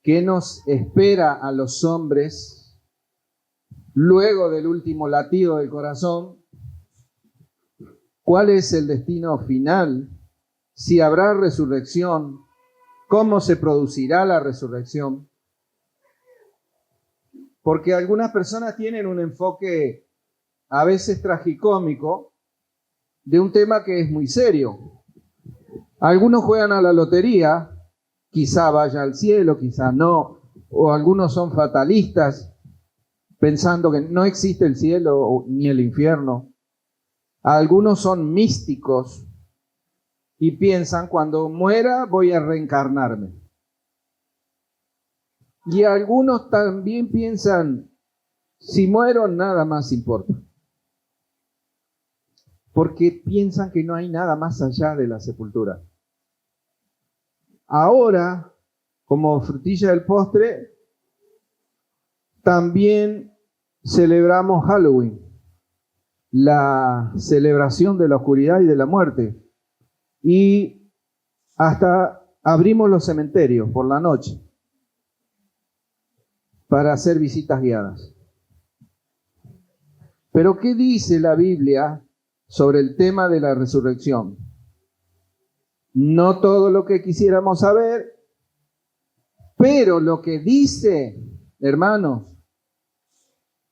¿Qué nos espera a los hombres luego del último latido del corazón? ¿Cuál es el destino final? Si habrá resurrección, ¿cómo se producirá la resurrección? Porque algunas personas tienen un enfoque a veces tragicómico de un tema que es muy serio. Algunos juegan a la lotería, quizá vaya al cielo, quizá no, o algunos son fatalistas, pensando que no existe el cielo ni el infierno. Algunos son místicos y piensan, cuando muera voy a reencarnarme. Y algunos también piensan, si muero nada más importa. Porque piensan que no hay nada más allá de la sepultura. Ahora, como frutilla del postre, también celebramos Halloween, la celebración de la oscuridad y de la muerte. Y hasta abrimos los cementerios por la noche para hacer visitas guiadas. Pero ¿qué dice la Biblia sobre el tema de la resurrección? No todo lo que quisiéramos saber, pero lo que dice, hermanos,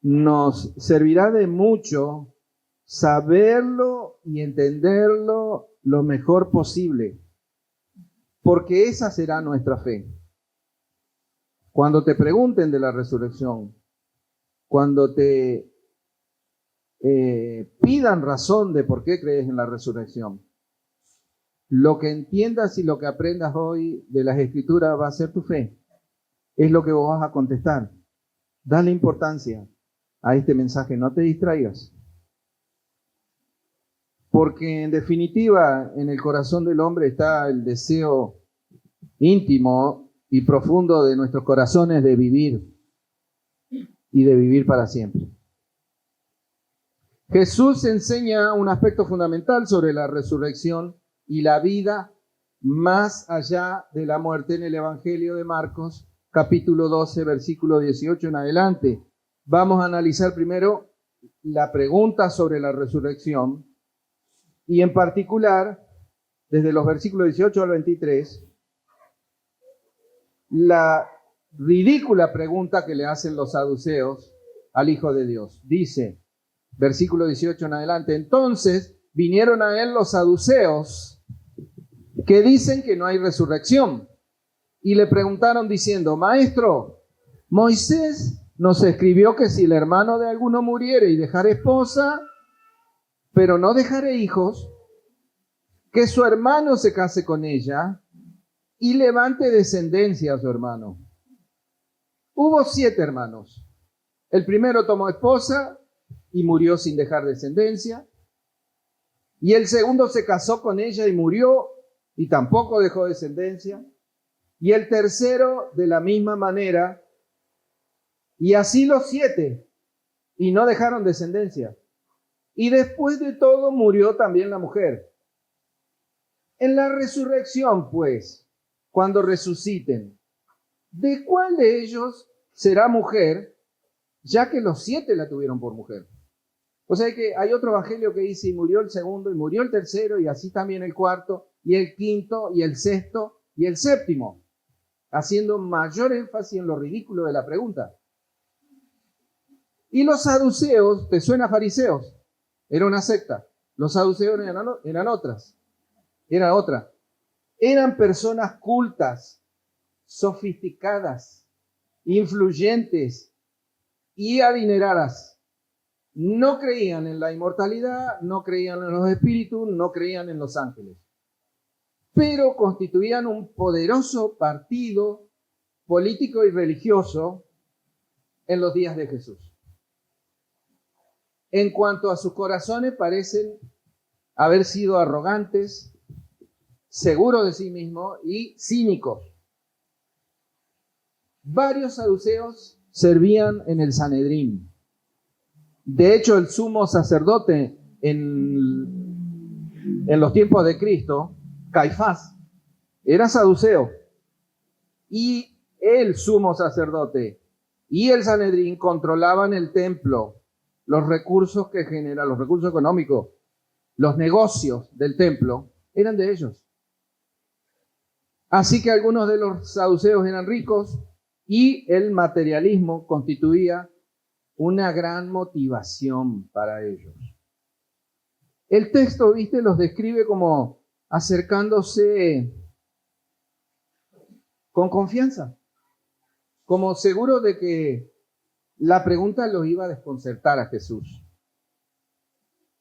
nos servirá de mucho saberlo y entenderlo lo mejor posible, porque esa será nuestra fe. Cuando te pregunten de la resurrección, cuando te pidan razón de por qué crees en la resurrección, lo que entiendas y lo que aprendas hoy de las Escrituras va a ser tu fe. Es lo que vos vas a contestar. Dale importancia a este mensaje, no te distraigas. Porque en definitiva, en el corazón del hombre está el deseo íntimo y profundo de nuestros corazones de vivir y de vivir para siempre. Jesús enseña un aspecto fundamental sobre la resurrección y la vida más allá de la muerte en el Evangelio de Marcos, capítulo 12, versículo 18 en adelante. Vamos a analizar primero la pregunta sobre la resurrección y en particular, desde los versículos 18 al 23, la ridícula pregunta que le hacen los saduceos al Hijo de Dios. Dice, versículo 18 en adelante, entonces vinieron a él los saduceos que dicen que no hay resurrección y le preguntaron diciendo, Maestro, Moisés nos escribió que si el hermano de alguno muriere y dejare esposa, pero no dejare hijos, que su hermano se case con ella y levante descendencia a su hermano. Hubo 7 hermanos. El primero tomó esposa y murió sin dejar descendencia. Y el segundo se casó con ella y murió y tampoco dejó descendencia. Y el tercero de la misma manera. Y así los 7. Y no dejaron descendencia. Y después de todo murió también la mujer. En la resurrección, pues, cuando resuciten, ¿de cuál de ellos será mujer, ya que los 7 la tuvieron por mujer? O sea que hay otro evangelio que dice, y murió el segundo, y murió el tercero, y así también el cuarto, y el quinto, y el sexto, y el séptimo, haciendo mayor énfasis en lo ridículo de la pregunta. Y los saduceos, ¿te suena fariseos? Era una secta. Los saduceos eran otras. Era otra. Eran personas cultas, sofisticadas, influyentes y adineradas. No creían en la inmortalidad, no creían en los espíritus, no creían en los ángeles. Pero constituían un poderoso partido político y religioso en los días de Jesús. En cuanto a sus corazones, parecen haber sido arrogantes, seguros de sí mismos y cínicos. Varios saduceos servían en el Sanedrín. De hecho, el sumo sacerdote en los tiempos de Cristo, Caifás, era saduceo. Y el sumo sacerdote y el Sanedrín controlaban el templo, los recursos que genera, los recursos económicos, los negocios del templo eran de ellos. Así que algunos de los saduceos eran ricos y el materialismo constituía una gran motivación para ellos. El texto, viste, los describe como acercándose con confianza, como seguro de que la pregunta los iba a desconcertar a Jesús.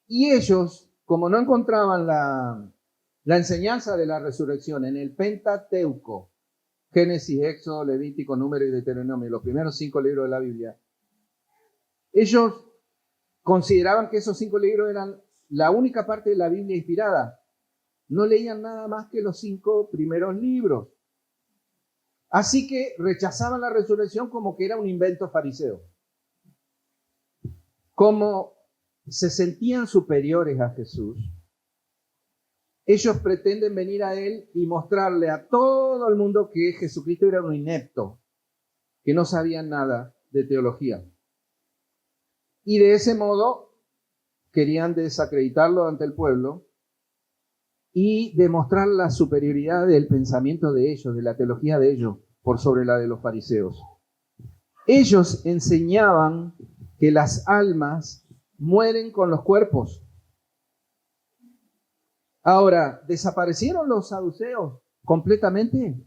Y ellos, como no encontraban la enseñanza de la resurrección en el Pentateuco, Génesis, Éxodo, Levítico, Número y Deuteronomio, los primeros 5 libros de la Biblia, ellos consideraban que esos 5 libros eran la única parte de la Biblia inspirada. No leían nada más que los 5 primeros libros. Así que rechazaban la resurrección como que era un invento fariseo. Como se sentían superiores a Jesús, ellos pretenden venir a Él y mostrarle a todo el mundo que Jesucristo era un inepto, que no sabía nada de teología. Y de ese modo querían desacreditarlo ante el pueblo y demostrar la superioridad del pensamiento de ellos, de la teología de ellos, por sobre la de los fariseos. Ellos enseñaban que las almas mueren con los cuerpos. Ahora, ¿desaparecieron los saduceos completamente?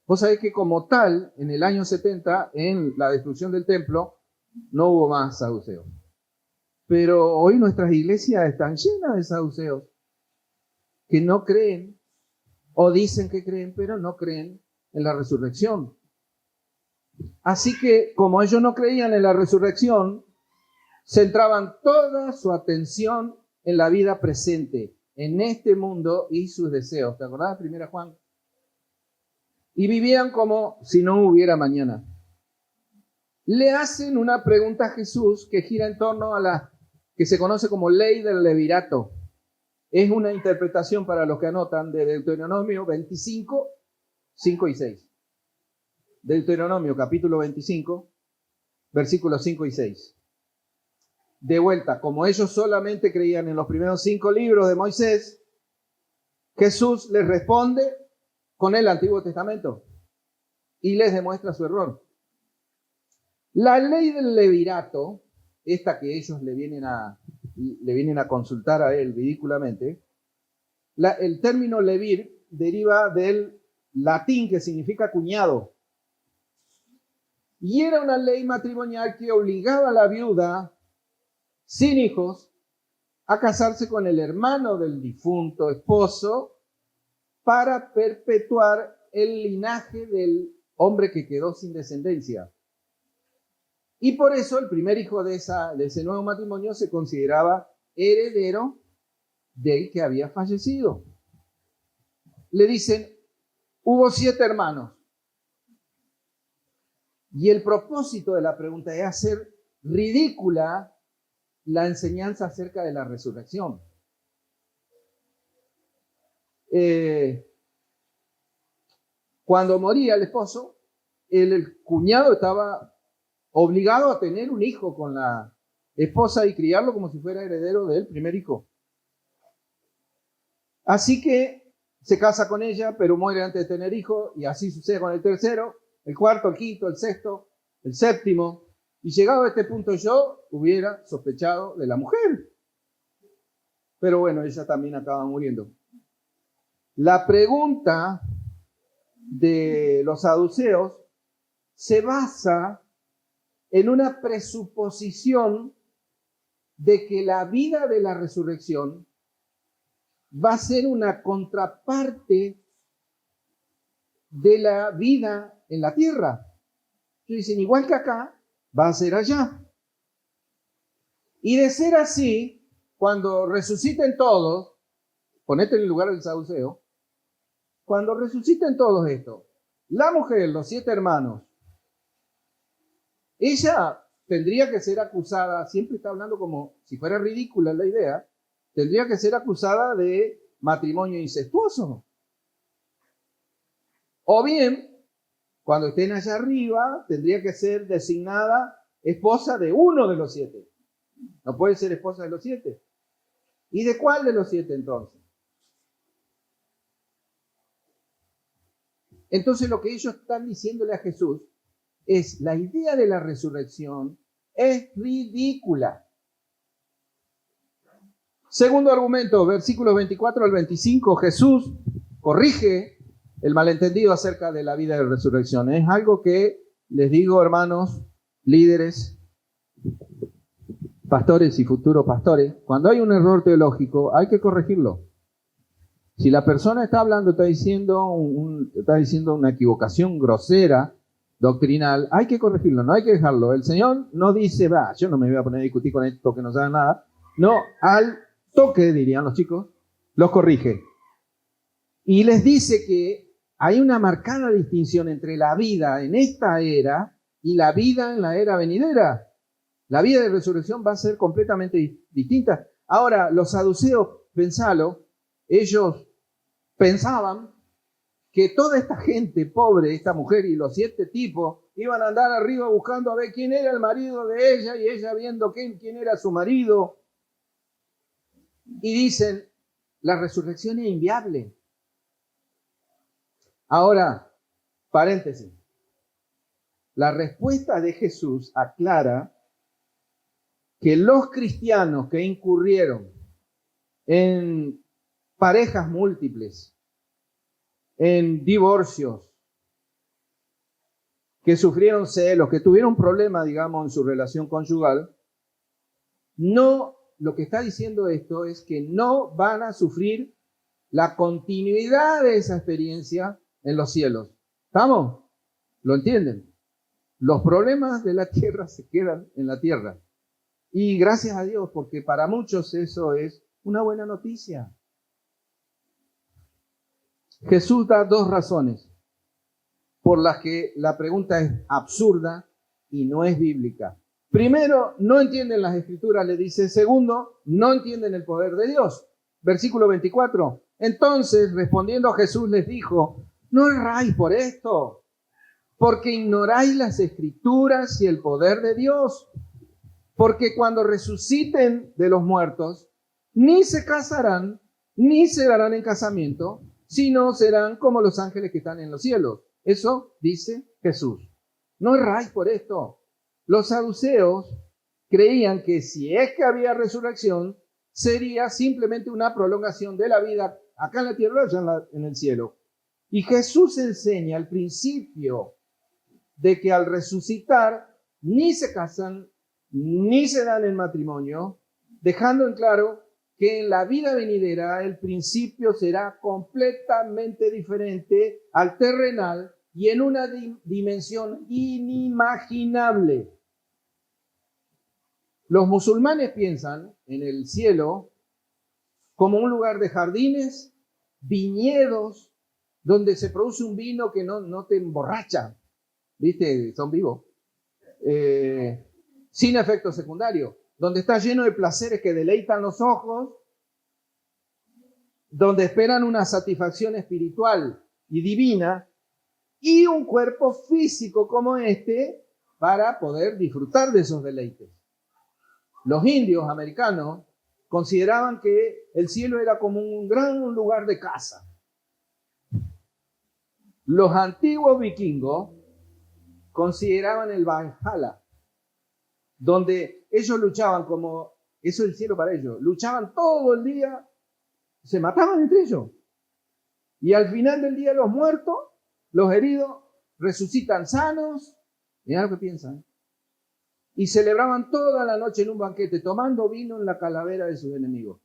Vos sabés que como tal, en el año 70, en la destrucción del templo, no hubo más saduceos. Pero hoy nuestras iglesias están llenas de saduceos que no creen, o dicen que creen, pero no creen en la resurrección. Así que, como ellos no creían en la resurrección, centraban toda su atención en la vida presente, en este mundo y sus deseos. ¿Te acordás de 1 Juan? Y vivían como si no hubiera mañana. Le hacen una pregunta a Jesús que gira en torno a la que se conoce como ley del levirato. Es una interpretación, para los que anotan, de Deuteronomio 25, 5 y 6. Deuteronomio capítulo 25, versículos 5 y 6. De vuelta, como ellos solamente creían en los primeros 5 libros de Moisés, Jesús les responde con el Antiguo Testamento y les demuestra su error. La ley del levirato, esta que ellos le vienen a consultar a él ridículamente, el término levir deriva del latín que significa cuñado. Y era una ley matrimonial que obligaba a la viuda sin hijos a casarse con el hermano del difunto esposo para perpetuar el linaje del hombre que quedó sin descendencia. Y por eso el primer hijo de ese nuevo matrimonio se consideraba heredero del que había fallecido. Le dicen, hubo 7 hermanos. Y el propósito de la pregunta es hacer ridícula la enseñanza acerca de la resurrección. Cuando moría el esposo, el cuñado estaba obligado a tener un hijo con la esposa y criarlo como si fuera heredero del primer hijo. Así que se casa con ella, pero muere antes de tener hijo, y así sucede con el tercero, el cuarto, el quinto, el sexto, el séptimo. Y llegado a este punto yo hubiera sospechado de la mujer. Pero bueno, ella también acaba muriendo. La pregunta de los saduceos se basa en una presuposición de que la vida de la resurrección va a ser una contraparte de la vida en la tierra. Entonces dicen, igual que acá, va a ser allá. Y de ser así, cuando resuciten todos, ponete en el lugar del saduceo, cuando resuciten todos estos, la mujer, los 7 hermanos, ella tendría que ser acusada, siempre está hablando como si fuera ridícula la idea, tendría que ser acusada de matrimonio incestuoso. O bien Cuando estén allá arriba, tendría que ser designada esposa de uno de los 7. No puede ser esposa de los 7. ¿Y de cuál de los 7 entonces? Entonces lo que ellos están diciéndole a Jesús es: la idea de la resurrección es ridícula. Segundo argumento, versículos 24 al 25, Jesús corrige el malentendido acerca de la vida de resurrección. Es algo que les digo, hermanos, líderes, pastores y futuros pastores, cuando hay un error teológico hay que corregirlo. Si la persona está hablando, está diciendo una equivocación grosera, doctrinal, hay que corregirlo, no hay que dejarlo. El Señor no dice, yo no me voy a poner a discutir con esto que no sabe nada. No, al toque, dirían los chicos, los corrige. Y les dice que hay una marcada distinción entre la vida en esta era y la vida en la era venidera. La vida de resurrección va a ser completamente distinta. Ahora, los saduceos, pensalo, ellos pensaban que toda esta gente pobre, esta mujer y los 7 tipos, iban a andar arriba buscando a ver quién era el marido de ella y ella viendo quién era su marido. Y dicen, la resurrección es inviable. Ahora, paréntesis. La respuesta de Jesús aclara que los cristianos que incurrieron en parejas múltiples, en divorcios, que sufrieron celos, que tuvieron problemas, digamos, en su relación conyugal, lo que está diciendo esto es que no van a sufrir la continuidad de esa experiencia en los cielos. ¿Estamos? ¿Lo entienden? Los problemas de la tierra se quedan en la tierra. Y gracias a Dios, porque para muchos eso es una buena noticia. Jesús da 2 razones por las que la pregunta es absurda y no es bíblica. Primero, no entienden las Escrituras, le dice. Segundo, no entienden el poder de Dios. Versículo 24. Entonces, respondiendo a Jesús, les dijo: no erráis por esto, porque ignoráis las Escrituras y el poder de Dios. Porque cuando resuciten de los muertos, ni se casarán, ni se darán en casamiento, sino serán como los ángeles que están en los cielos. Eso dice Jesús. No erráis por esto. Los saduceos creían que si es que había resurrección, sería simplemente una prolongación de la vida acá en la tierra, allá en el cielo. Y Jesús enseña el principio de que al resucitar ni se casan, ni se dan en matrimonio, dejando en claro que en la vida venidera el principio será completamente diferente al terrenal y en una dimensión inimaginable. Los musulmanes piensan en el cielo como un lugar de jardines, viñedos, donde se produce un vino que no te emborracha, ¿viste? Son vivos. Sin efecto secundario, donde está lleno de placeres que deleitan los ojos, donde esperan una satisfacción espiritual y divina y un cuerpo físico como este para poder disfrutar de esos deleites. Los indios americanos consideraban que el cielo era como un gran lugar de caza. Los antiguos vikingos consideraban el Valhalla, donde ellos luchaban como, eso es el cielo para ellos, luchaban todo el día, se mataban entre ellos. Y al final del día los muertos, los heridos, resucitan sanos, mirá lo que piensan, y celebraban toda la noche en un banquete, tomando vino en la calavera de sus enemigos.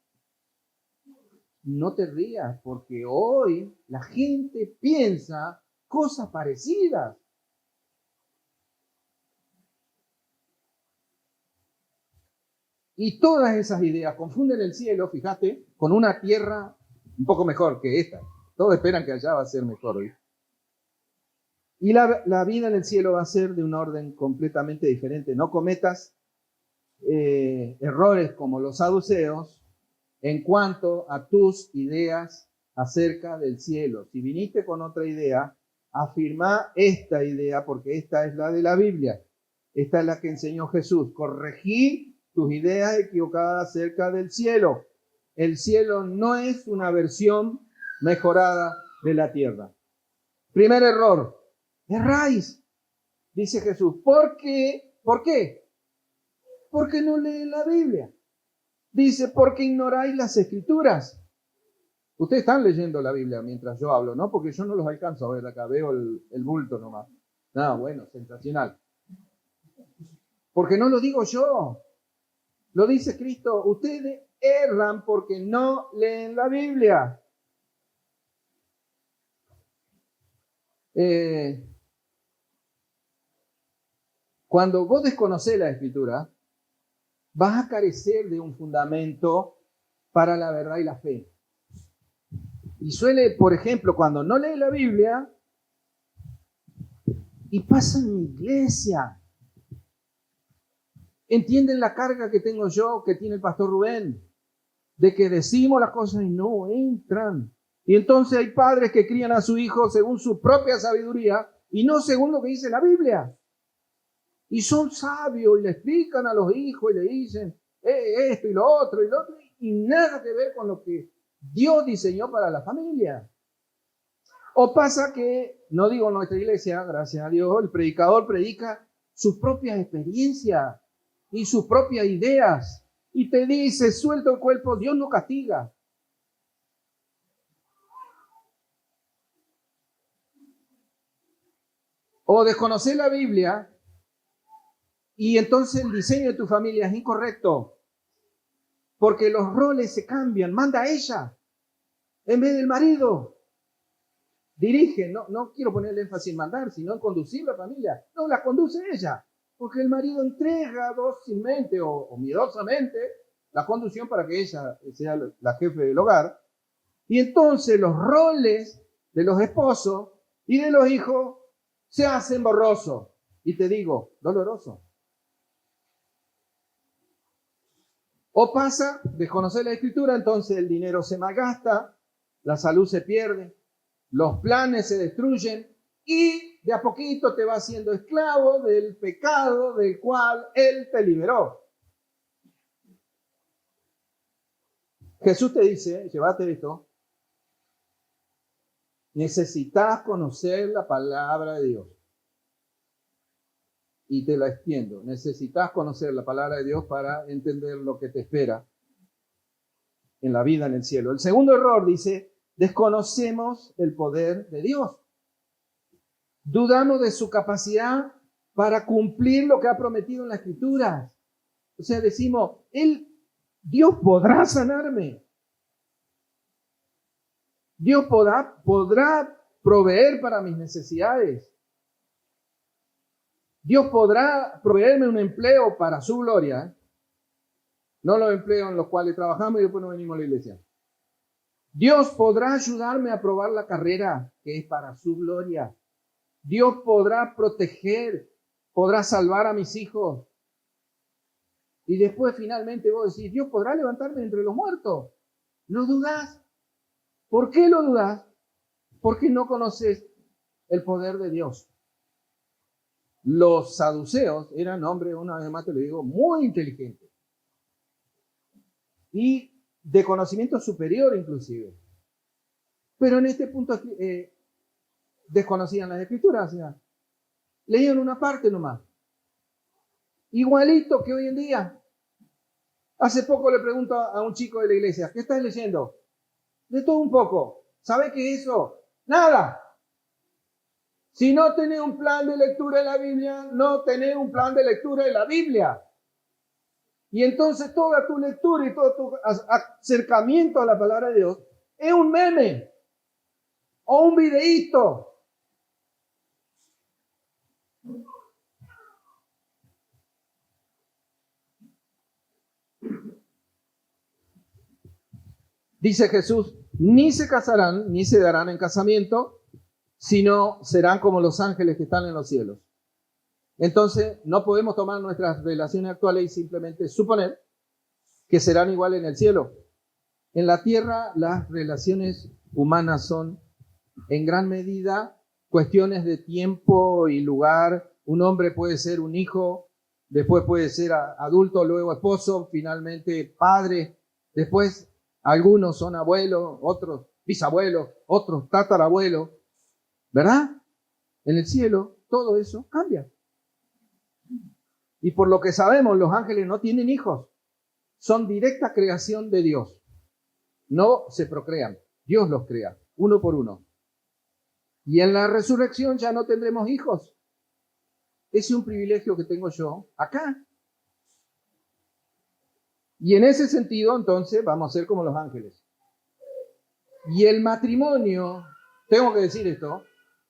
No te rías, porque hoy la gente piensa cosas parecidas. Y todas esas ideas confunden el cielo, fíjate, con una tierra un poco mejor que esta. Todos esperan que allá va a ser mejor hoy. Y la vida en el cielo va a ser de un orden completamente diferente. No cometas errores como los saduceos en cuanto a tus ideas acerca del cielo. Si viniste con otra idea, afirmá esta idea porque esta es la de la Biblia. Esta es la que enseñó Jesús. Corregí tus ideas equivocadas acerca del cielo. El cielo no es una versión mejorada de la tierra. Primer error. Erráis, dice Jesús. ¿Por qué? ¿Por qué? Porque no leen la Biblia. Dice, porque ignoráis las Escrituras. Ustedes están leyendo la Biblia mientras yo hablo, ¿no? Porque yo no los alcanzo a ver acá, veo el bulto nomás. No, bueno, sensacional. Porque no lo digo yo, lo dice Cristo. Ustedes erran porque no leen la Biblia. Cuando vos desconocés la Escritura, vas a carecer de un fundamento para la verdad y la fe. Y suele, por ejemplo, cuando no lee la Biblia y pasa en mi iglesia, entienden la carga que tengo yo, que tiene el pastor Rubén, de que decimos las cosas y no entran. Y entonces hay padres que crían a su hijo según su propia sabiduría y no según lo que dice la Biblia. Y son sabios y le explican a los hijos y le dicen esto y lo otro y nada que ver con lo que Dios diseñó para la familia. O pasa que, no digo nuestra iglesia, gracias a Dios, el predicador predica sus propias experiencias y sus propias ideas y te dice, suelto el cuerpo, Dios no castiga. O desconocer la Biblia y entonces el diseño de tu familia es incorrecto. Porque los roles se cambian. Manda ella en vez del marido. Dirige. No quiero ponerle énfasis en mandar, sino en conducir la familia. No, la conduce ella. Porque el marido entrega dócilmente o miedosamente la conducción para que ella sea la jefe del hogar. Y entonces los roles de los esposos y de los hijos se hacen borrosos. Y te digo, doloroso. O pasa, desconocer la Escritura, entonces el dinero se malgasta, la salud se pierde, los planes se destruyen y de a poquito te vas siendo esclavo del pecado del cual Él te liberó. Jesús te dice, llévate esto, necesitas conocer la palabra de Dios. Y te la extiendo. Necesitas conocer la palabra de Dios para entender lo que te espera en la vida en el cielo. El segundo error dice, desconocemos el poder de Dios. Dudamos de su capacidad para cumplir lo que ha prometido en la Escritura. O sea, decimos, Dios podrá sanarme. Dios podrá proveer para mis necesidades. Dios podrá proveerme un empleo para su gloria. No los empleos en los cuales trabajamos y después no venimos a la iglesia. Dios podrá ayudarme a aprobar la carrera que es para su gloria. Dios podrá proteger, podrá salvar a mis hijos. Y después finalmente vos decís, Dios podrá levantarme entre los muertos. ¿Lo dudás? ¿Por qué lo dudás? Porque no conoces el poder de Dios. Los saduceos eran hombres, una vez más te lo digo, muy inteligentes. Y de conocimiento superior inclusive. Pero en este punto desconocían las Escrituras. O sea, leían una parte nomás. Igualito que hoy en día. Hace poco le pregunto a un chico de la iglesia, ¿qué estás leyendo? De todo un poco. ¿Sabe qué es eso? Nada. Si no tenés un plan de lectura de la Biblia, no tenés un plan de lectura de la Biblia. Y entonces toda tu lectura y todo tu acercamiento a la palabra de Dios es un meme o un videíto. Dice Jesús, ni se casarán, ni se darán en casamiento, sino serán como los ángeles que están en los cielos. Entonces, no podemos tomar nuestras relaciones actuales y simplemente suponer que serán iguales en el cielo. En la tierra, las relaciones humanas son en gran medida cuestiones de tiempo y lugar. Un hombre puede ser un hijo, después puede ser adulto, luego esposo, finalmente padre, después algunos son abuelos, otros bisabuelos, otros tatarabuelos, ¿verdad? En el cielo todo eso cambia. Y por lo que sabemos, los ángeles no tienen hijos, son directa creación de Dios. No se procrean, Dios los crea, uno por uno. Y en la resurrección ya no tendremos hijos. Es un privilegio que tengo yo acá. Y en ese sentido, entonces, vamos a ser como los ángeles. Y el matrimonio, tengo que decir esto,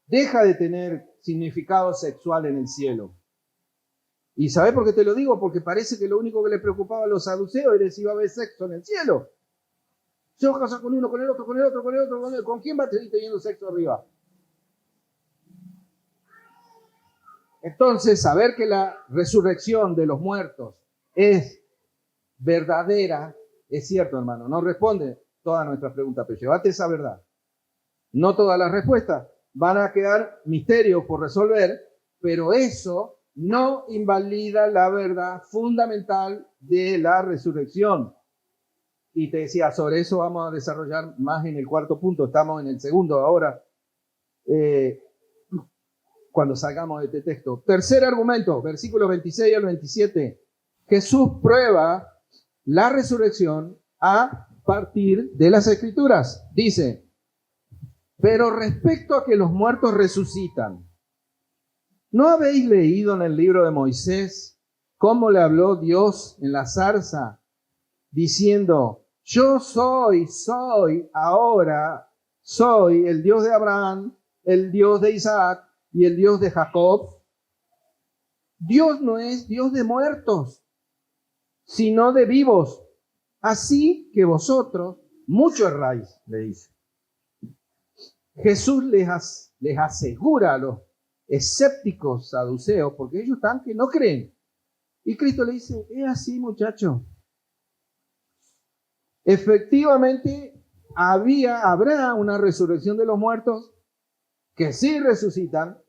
deja de tener significado sexual en el cielo. ¿Y sabes por qué te lo digo? Porque parece que lo único que le preocupaba a los saduceos era si iba a haber sexo en el cielo. Se va a casar con uno, con el otro, con el otro, con el otro, con el otro. ¿Con quién va a seguir teniendo sexo arriba? Entonces, saber que la resurrección de los muertos es verdadera, es cierto, hermano. No responde todas nuestras preguntas, pero llévate esa verdad. No todas las respuestas. Van a quedar misterios por resolver, pero eso no invalida la verdad fundamental de la resurrección. Y te decía, sobre eso vamos a desarrollar más en el cuarto punto. Estamos en el segundo ahora, cuando salgamos de este texto. Tercer argumento, versículos 26 al 27. Jesús prueba la resurrección a partir de las Escrituras. Dice, pero respecto a que los muertos resucitan, ¿no habéis leído en el libro de Moisés cómo le habló Dios en la zarza, diciendo, yo soy el Dios de Abraham, el Dios de Isaac y el Dios de Jacob? Dios no es Dios de muertos, sino de vivos. Así que vosotros mucho erráis, le dice. Jesús les asegura a los escépticos saduceos, porque ellos están que no creen. Y Cristo le dice, es así, muchachos. Efectivamente, habrá una resurrección de los muertos que sí resucitan,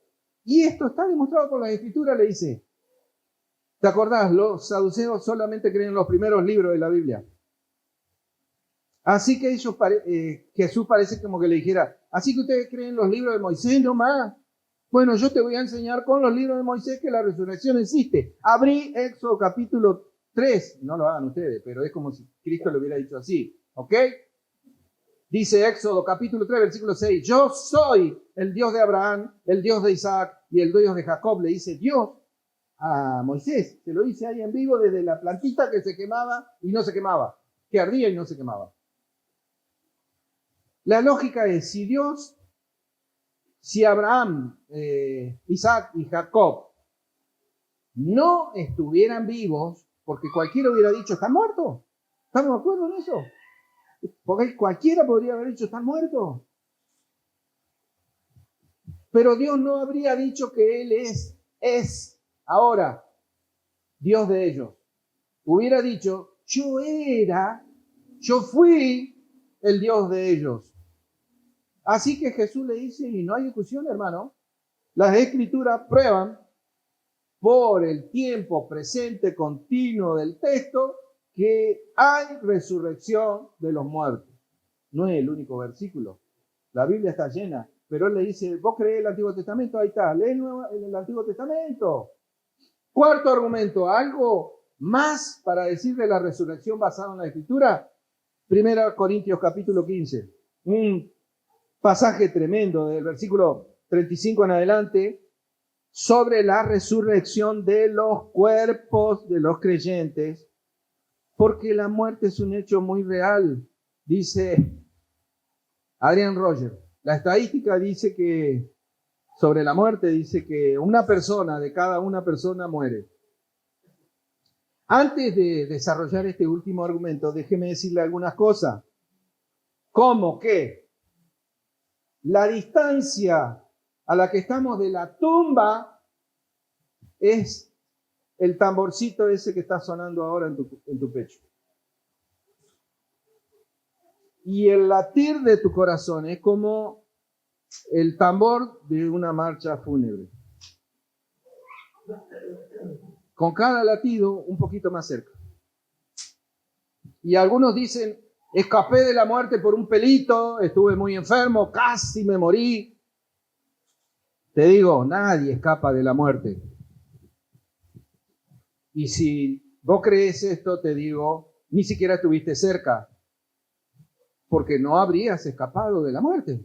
y esto está demostrado por las Escrituras, le dice. ¿Te acordás? Los saduceos solamente creen en los primeros libros de la Biblia. Así que Jesús parece como que le dijera, así que ustedes creen en los libros de Moisés nomás. Bueno, yo te voy a enseñar con los libros de Moisés que la resurrección existe. Abrí Éxodo capítulo 3, no lo hagan ustedes, pero es como si Cristo le hubiera dicho así, ¿ok? Dice Éxodo capítulo 3, versículo 6, yo soy el Dios de Abraham, el Dios de Isaac y el Dios de Jacob, le dice Dios a Moisés, se lo dice ahí en vivo desde la plantita que se quemaba y no se quemaba, que ardía y no se quemaba. La lógica es, si Abraham, Isaac y Jacob no estuvieran vivos, porque cualquiera hubiera dicho, están muertos. ¿Estamos de acuerdo en eso? Porque cualquiera podría haber dicho, están muertos. Pero Dios no habría dicho que Él es ahora Dios de ellos. Hubiera dicho, yo fui el Dios de ellos. Así que Jesús le dice, y no hay discusión, hermano, las Escrituras prueban por el tiempo presente continuo del texto que hay resurrección de los muertos. No es el único versículo. La Biblia está llena, pero él le dice, ¿vos creés el Antiguo Testamento? Ahí está, lee el Antiguo Testamento. Cuarto argumento, algo más para decir de la resurrección basada en la Escritura. 1 Corintios capítulo 15, un pasaje tremendo del versículo 35 en adelante sobre la resurrección de los cuerpos de los creyentes, porque la muerte es un hecho muy real, dice Adrian Rogers. La estadística dice que sobre la muerte dice que una persona de cada una persona muere. Antes de desarrollar este último argumento, déjeme decirle algunas cosas. ¿Cómo que la distancia a la que estamos de la tumba es el tamborcito ese que está sonando ahora en tu pecho? Y el latir de tu corazón es como el tambor de una marcha fúnebre. Con cada latido un poquito más cerca. Y algunos dicen, escapé de la muerte por un pelito, estuve muy enfermo, casi me morí. Te digo, nadie escapa de la muerte. Y si vos crees esto, te digo, ni siquiera estuviste cerca, porque no habrías escapado de la muerte.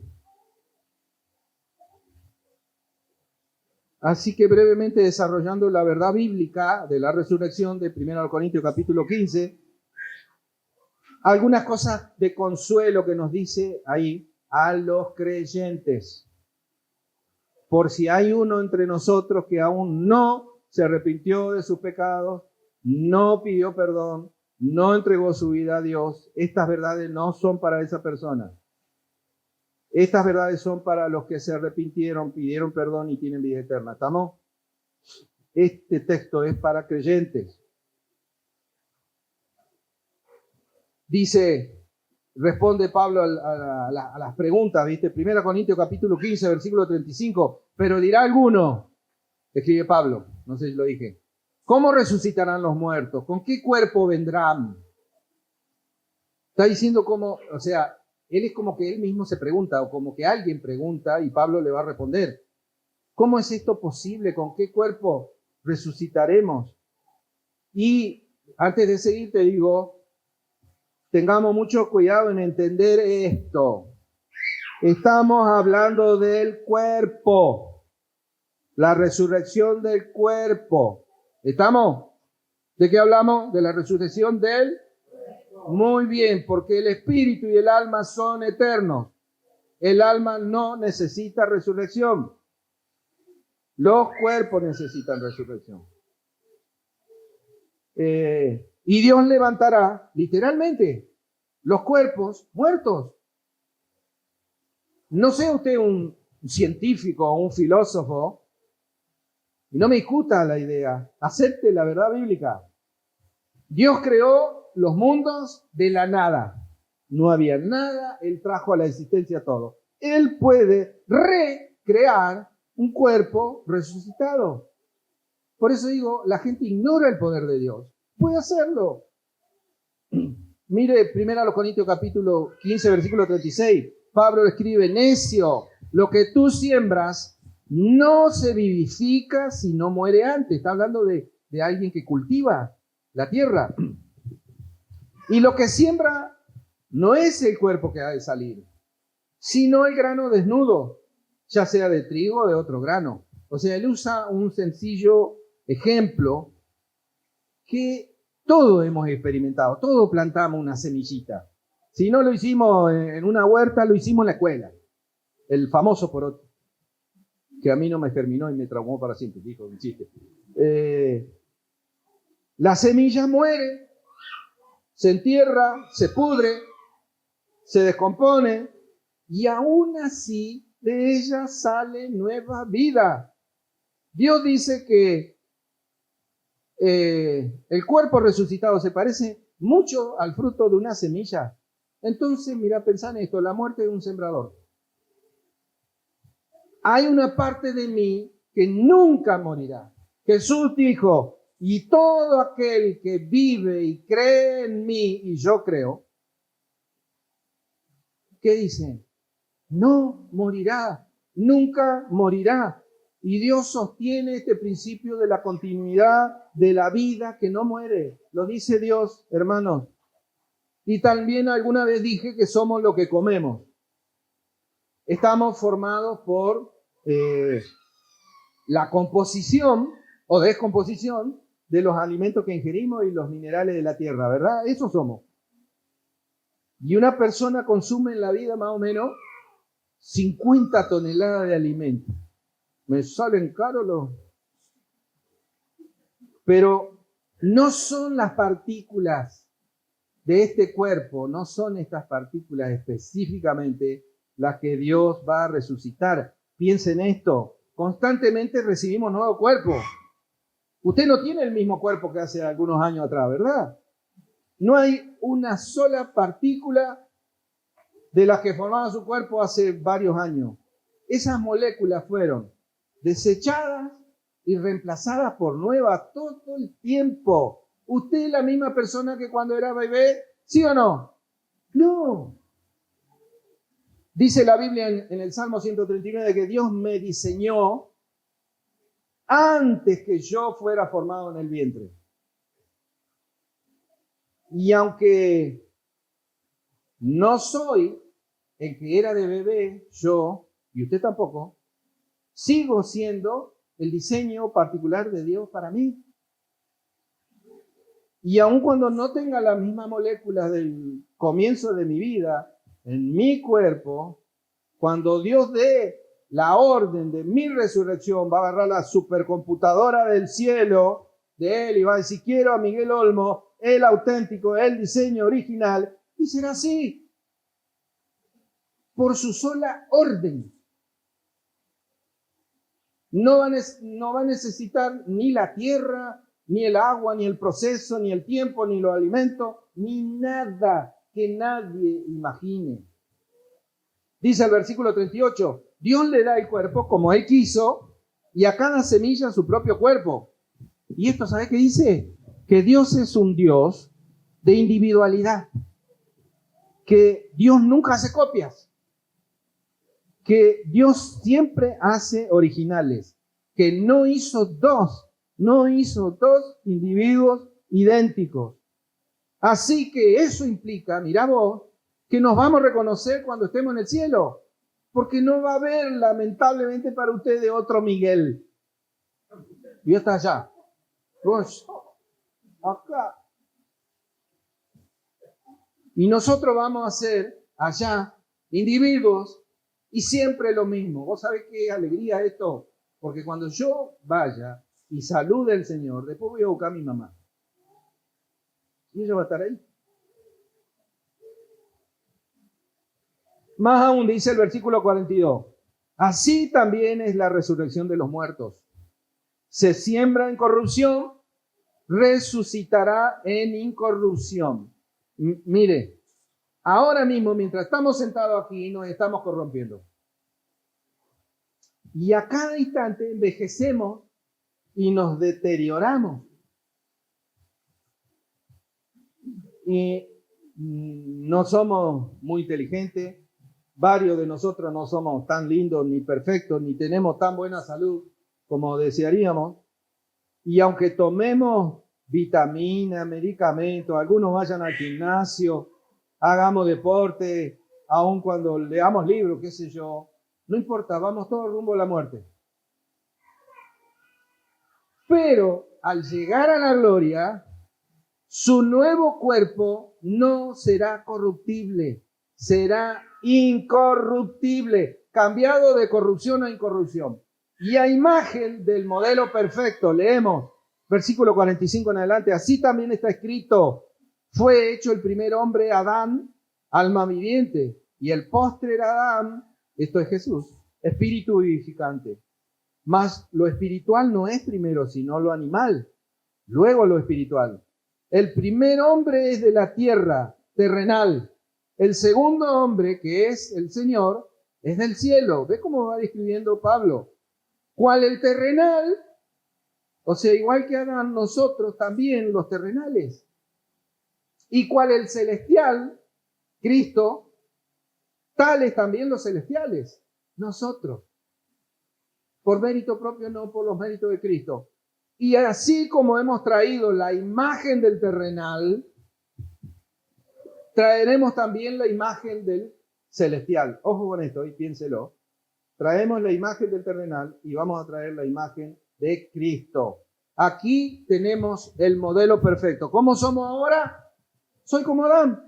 Así que brevemente desarrollando la verdad bíblica de la resurrección de 1 Corintios capítulo 15, algunas cosas de consuelo que nos dice ahí a los creyentes. Por si hay uno entre nosotros que aún no se arrepintió de sus pecados, no pidió perdón, no entregó su vida a Dios, estas verdades no son para esa persona. Estas verdades son para los que se arrepintieron, pidieron perdón y tienen vida eterna. ¿Estamos? Este texto es para creyentes. Dice, responde Pablo a las preguntas, ¿viste? 1 Corintios capítulo 15, versículo 35. Pero dirá alguno, escribe Pablo, no sé si lo dije, ¿cómo resucitarán los muertos? ¿Con qué cuerpo vendrán? Está diciendo cómo, o sea, él es como que él mismo se pregunta, o como que alguien pregunta y Pablo le va a responder. ¿Cómo es esto posible? ¿Con qué cuerpo resucitaremos? Y antes de seguir te digo, tengamos mucho cuidado en entender esto. Estamos hablando del cuerpo, la resurrección del cuerpo. ¿Estamos? ¿De qué hablamos? De la resurrección del cuerpo. Muy bien, porque el espíritu y el alma son eternos. El alma no necesita resurrección. Los cuerpos necesitan resurrección. Y Dios levantará, literalmente, los cuerpos muertos. No sea usted un científico o un filósofo, y no me discuta la idea, acepte la verdad bíblica. Dios creó los mundos de la nada. No había nada, Él trajo a la existencia todo. Él puede recrear un cuerpo resucitado. Por eso digo, la gente ignora el poder de Dios. Puede hacerlo. Mire 1 Corintios capítulo 15, versículo 36. Pablo escribe, necio, lo que tú siembras no se vivifica si no muere antes. Está hablando de alguien que cultiva la tierra. Y lo que siembra no es el cuerpo que ha de salir, sino el grano desnudo, ya sea de trigo o de otro grano. O sea, él usa un sencillo ejemplo que todos hemos experimentado, todos plantamos una semillita. Si no lo hicimos en una huerta, lo hicimos en la escuela. El famoso poroto, que a mí no me germinó y me traumó para siempre, dijo un chiste. La semilla muere, se entierra, se pudre, se descompone y aún así de ella sale nueva vida. Dios dice que el cuerpo resucitado se parece mucho al fruto de una semilla. Entonces, mira, pensá en esto, la muerte de un sembrador. Hay una parte de mí que nunca morirá. Jesús dijo, y todo aquel que vive y cree en mí, y yo creo, ¿qué dice? No morirá, nunca morirá. Y Dios sostiene este principio de la continuidad de la vida que no muere. Lo dice Dios, hermanos. Y también alguna vez dije que somos lo que comemos. Estamos formados por la composición o descomposición de los alimentos que ingerimos y los minerales de la tierra, ¿verdad? Eso somos. Y una persona consume en la vida más o menos 50 toneladas de alimentos. Me salen caros los... Pero no son las partículas de este cuerpo, no son estas partículas específicamente las que Dios va a resucitar. Piensen esto, constantemente recibimos nuevo cuerpo. Usted no tiene el mismo cuerpo que hace algunos años atrás, ¿verdad? No hay una sola partícula de las que formaba su cuerpo hace varios años. esas moléculas fueron desechadas y reemplazadas por nuevas todo el tiempo. ¿Usted es la misma persona que cuando era bebé? ¿Sí o no? No. Dice la Biblia en el Salmo 139 que Dios me diseñó antes que yo fuera formado en el vientre. Y aunque no soy el que era de bebé, yo, y usted tampoco, sigo siendo el diseño particular de Dios para mí. Y aun cuando no tenga las mismas moléculas del comienzo de mi vida en mi cuerpo, cuando Dios dé la orden de mi resurrección, va a agarrar la supercomputadora del cielo de Él y va a decir, quiero a Miguel Olmo, el auténtico, el diseño original, y será así, por su sola orden. No va a necesitar ni la tierra, ni el agua, ni el proceso, ni el tiempo, ni los alimentos, ni nada que nadie imagine. Dice el versículo 38, Dios le da el cuerpo como Él quiso y a cada semilla su propio cuerpo. Y esto, ¿sabe qué dice? Que Dios es un Dios de individualidad, que Dios nunca hace copias, que Dios siempre hace originales, que no hizo dos individuos idénticos. Así que eso implica, mira vos, que nos vamos a reconocer cuando estemos en el cielo, porque no va a haber, lamentablemente para ustedes, otro Miguel. Y está allá. Pues, acá. Y nosotros vamos a ser allá individuos y siempre lo mismo. ¿Vos sabés qué alegría esto? Porque cuando yo vaya y salude al Señor, después voy a buscar a mi mamá. Y ella va a estar ahí. Más aún dice el versículo 42. Así también es la resurrección de los muertos. Se siembra en corrupción, resucitará en incorrupción. Mire, ahora mismo, mientras estamos sentados aquí, nos estamos corrompiendo. Y a cada instante envejecemos y nos deterioramos. Y no somos muy inteligentes. Varios de nosotros no somos tan lindos ni perfectos, ni tenemos tan buena salud como desearíamos. Y aunque tomemos vitaminas, medicamentos, algunos vayan al gimnasio, hagamos deporte, aun cuando leamos libros, qué sé yo, no importa, vamos todos rumbo a la muerte. Pero al llegar a la gloria, su nuevo cuerpo no será corruptible, será incorruptible, cambiado de corrupción a incorrupción. Y a imagen del modelo perfecto, leemos versículo 45 en adelante, así también está escrito, fue hecho el primer hombre, Adán, alma viviente, y el postrer Adán, esto es Jesús, espíritu vivificante. Mas lo espiritual no es primero, sino lo animal, luego lo espiritual. El primer hombre es de la tierra, terrenal. El segundo hombre, que es el Señor, es del cielo. ¿Ve cómo va describiendo Pablo? ¿Cuál el terrenal? O sea, igual que Adán, nosotros también los terrenales. ¿Y cuál el celestial? Cristo. Tales también los celestiales. Nosotros. Por mérito propio, no por los méritos de Cristo. Y así como hemos traído la imagen del terrenal, traeremos también la imagen del celestial. Ojo con esto y piénselo. Traemos la imagen del terrenal y vamos a traer la imagen de Cristo. Aquí tenemos el modelo perfecto. ¿Cómo somos ahora? Soy como Adán.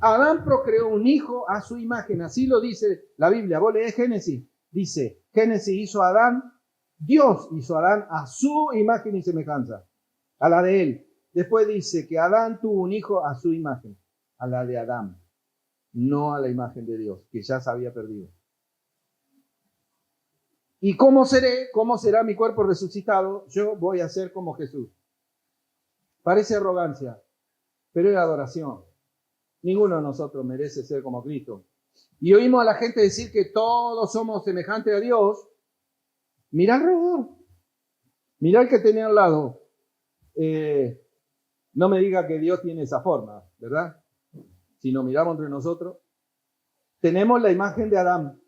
Adán procreó un hijo a su imagen. Así lo dice la Biblia. Vos leés Génesis. Dice, Génesis hizo a Adán, Dios hizo a Adán a su imagen y semejanza, a la de él. Después dice que Adán tuvo un hijo a su imagen, a la de Adán, no a la imagen de Dios, que ya se había perdido. ¿Y cómo seré? ¿Cómo será mi cuerpo resucitado? Yo voy a ser como Jesús. Parece arrogancia, pero es adoración. Ninguno de nosotros merece ser como Cristo. y oímos a la gente decir que todos somos semejantes a Dios, mira alrededor. Mira el que tenía al lado. No me diga que Dios tiene esa forma, ¿verdad? Si nos miramos entre nosotros. Tenemos la imagen de Adán.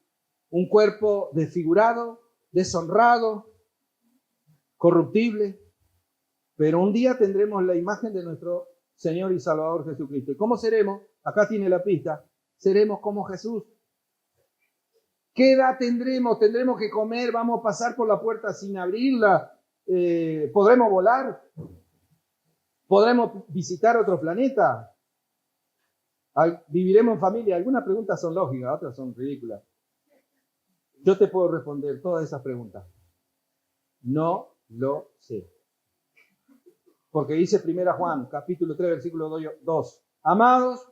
Un cuerpo desfigurado, deshonrado, corruptible. Pero un día tendremos la imagen de nuestro Señor y Salvador Jesucristo. ¿Y cómo seremos? Acá tiene la pista. Seremos como Jesús. ¿Qué edad tendremos? ¿Tendremos que comer? ¿Vamos a pasar por la puerta sin abrirla? ¿Podremos volar? ¿Podremos visitar otro planeta? ¿Viviremos en familia? Algunas preguntas son lógicas, otras son ridículas. Yo te puedo responder todas esas preguntas. No lo sé. Porque dice 1 Juan, capítulo 3, versículo 2. Amados,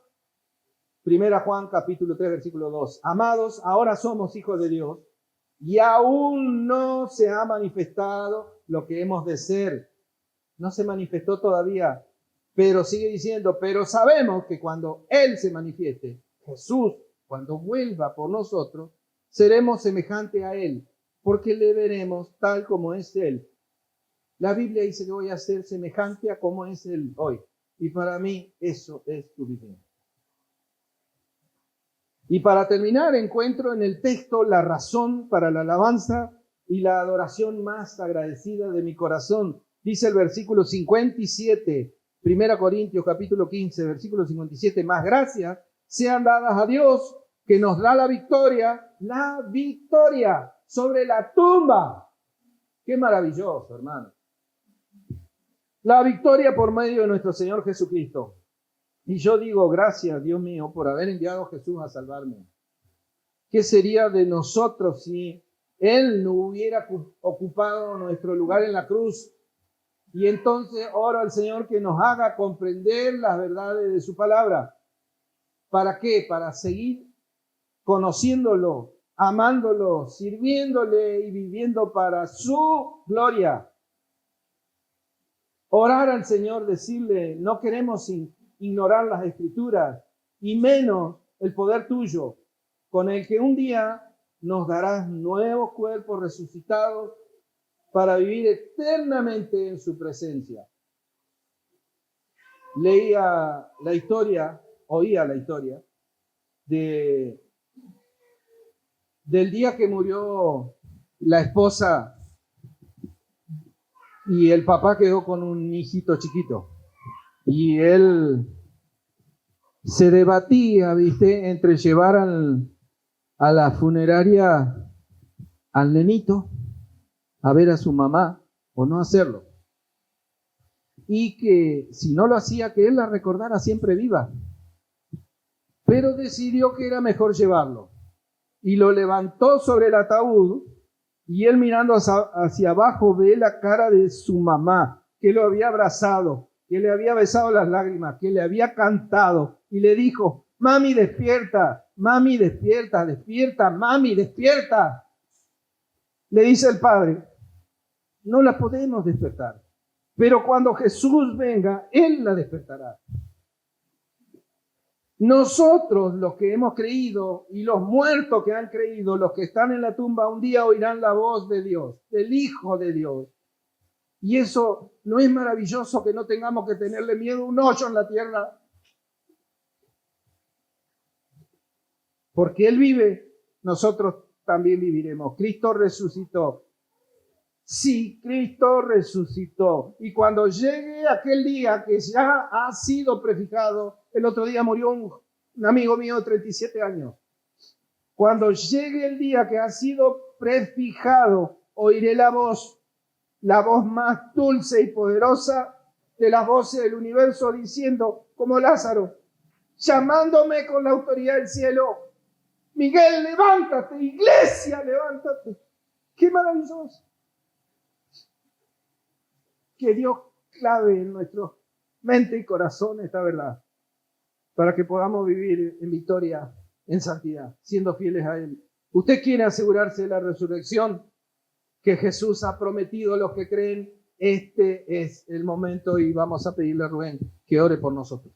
1 Juan, capítulo 3, versículo 2. Amados, ahora somos hijos de Dios y aún no se ha manifestado lo que hemos de ser. No se manifestó todavía, pero sigue diciendo, pero sabemos que cuando Él se manifieste, Jesús, cuando vuelva por nosotros, seremos semejantes a Él, porque le veremos tal como es Él. La Biblia dice que voy a ser semejante a como es Él hoy. Y para mí eso es suficiente. Y para terminar, encuentro en el texto la razón para la alabanza y la adoración más agradecida de mi corazón. Dice el versículo 57, 1 Corintios capítulo 15, versículo 57, más gracias sean dadas a Dios que nos da la victoria sobre la tumba. Qué maravilloso, hermano. La victoria por medio de nuestro Señor Jesucristo. Y yo digo, gracias, Dios mío, por haber enviado a Jesús a salvarme. ¿Qué sería de nosotros si Él no hubiera ocupado nuestro lugar en la cruz? Y entonces oro al Señor que nos haga comprender las verdades de su palabra. ¿Para qué? Para seguir conociéndolo, amándolo, sirviéndole y viviendo para su gloria. Orar al Señor, decirle, no queremos ignorar las Escrituras y menos el poder tuyo, con el que un día nos darás nuevos cuerpos resucitados para vivir eternamente en su presencia. Oía la historia del día que murió la esposa y el papá quedó con un hijito chiquito. Y él se debatía, ¿viste?, entre llevar a la funeraria al nenito a ver a su mamá o no hacerlo. Y que si no lo hacía, que él la recordara siempre viva. Pero decidió que era mejor llevarlo. Y lo levantó sobre el ataúd y él mirando hacia abajo ve la cara de su mamá, que lo había abrazado, que le había besado las lágrimas, que le había cantado y le dijo, mami despierta, mami despierta, despierta, mami despierta. Le dice el padre, no la podemos despertar, pero cuando Jesús venga, Él la despertará. Nosotros, los que hemos creído, y los muertos que han creído, los que están en la tumba, un día oirán la voz de Dios, del Hijo de Dios. Y eso no es maravilloso, que no tengamos que tenerle miedo a un hoyo en la tierra. Porque Él vive, nosotros también viviremos. Cristo resucitó. Sí, Cristo resucitó. Y cuando llegue aquel día que ya ha sido prefijado, el otro día murió un amigo mío de 37 años. Cuando llegue el día que ha sido prefijado, oiré la voz más dulce y poderosa de las voces del universo, diciendo, como Lázaro, llamándome con la autoridad del cielo, Miguel, levántate, iglesia, levántate. ¡Qué maravilloso! Que Dios clave en nuestra mente y corazón esta verdad, para que podamos vivir en victoria, en santidad, siendo fieles a Él. ¿Usted quiere asegurarse de la resurrección que Jesús ha prometido a los que creen? Este es el momento y vamos a pedirle a Rubén que ore por nosotros.